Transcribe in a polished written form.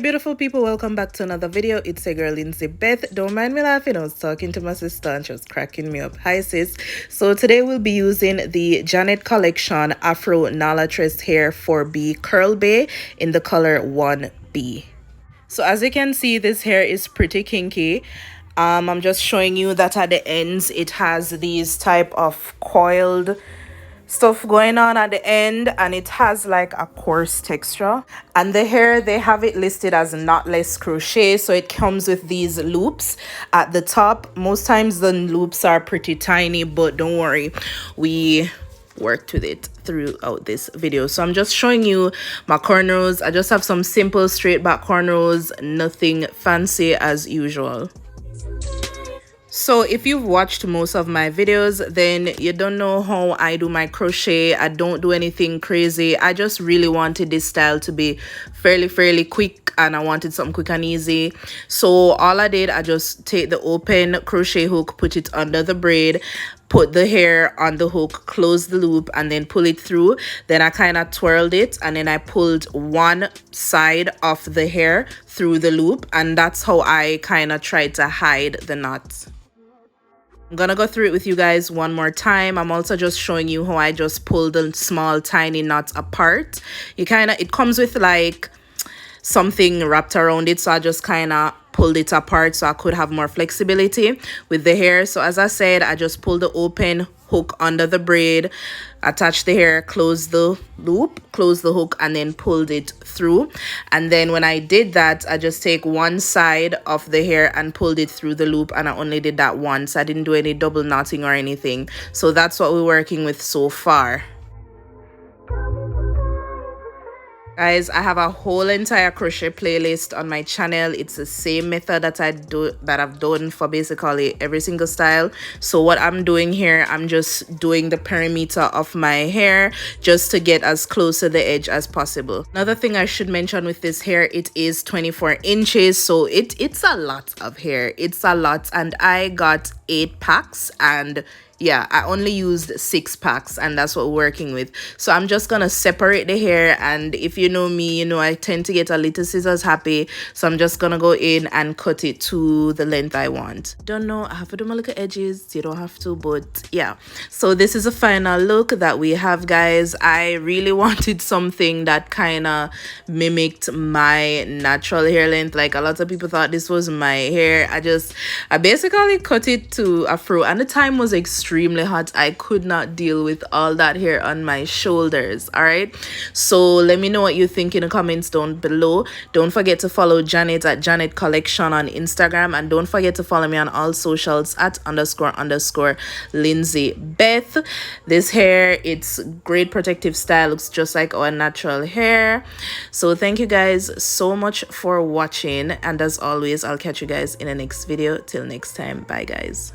beautiful people, welcome back to another video. It's your girl Lindsey. Don't mind me laughing, I was talking to my sister and she was cracking me up. Hi sis. So today we'll be using the Janet collection Afro Nala Tress hair 4B Curl Bae in the color 1B. So as you can see, this hair is pretty kinky. I'm just showing you that at the ends it has these type of coiled stuff going on at the end, and it has like a coarse texture. And the hair, they have it listed as knotless crochet, so it comes with these loops at the top. Most times the loops are pretty tiny, but don't worry, we worked with it throughout this video. So I'm just showing you my cornrows. I just have some simple straight back cornrows, nothing fancy as usual. So if you've watched most of my videos, then you don't know how I do my crochet. I don't do anything crazy. I just really wanted this style to be fairly quick, and I wanted something quick and easy. So all I did, I just take the open crochet hook, put it under the braid, put the hair on the hook, close the loop, and then pull it through. Then I kind of twirled it, and then I pulled one side of the hair through the loop, and that's how I kind of tried to hide the knots. I'm gonna go through it with you guys one more time. I'm also just showing you how I just pull the small tiny knots apart. It comes with like something wrapped around it, so I just kind of pulled it apart so I could have more flexibility with the hair. So as I said, I just pulled the open hook under the braid, attach the hair, close the loop, close the hook, and then pulled it through. And then when I did that, I just take one side of the hair and pulled it through the loop, and I only did that once. I didn't do any double knotting or anything. So that's what we're working with so far. Guys, I have a whole entire crochet playlist on my channel. It's the same method that I've done for basically every single style. So what I'm doing here, I'm just doing the perimeter of my hair just to get as close to the edge as possible. Another thing I should mention with this hair, it is 24 inches, so it's a lot of hair. It's a lot, and I got 8 packs, and yeah, I only used 6 packs, and that's what we're working with. So I'm just gonna separate the hair, and if you know me, you know I tend to get a little scissors happy, so I'm just gonna go in and cut it to the length I want. Don't know, I have to do my little edges. You don't have to, but yeah. So this is a final look that we have, guys. I really wanted something that kind of mimicked my natural hair length. Like a lot of people thought this was my hair. I basically cut it to a fro, and the time was extremely hot. I could not deal with all that hair on my shoulders. All right, so let me know what you think in the comments down below. Don't forget to follow Janet at Janet Collection on Instagram, and don't forget to follow me on all socials at __ Lindsey Beth. This hair, it's great protective style, looks just like our natural hair. So thank you guys so much for watching, and as always, I'll catch you guys in the next video. Till next time, bye guys.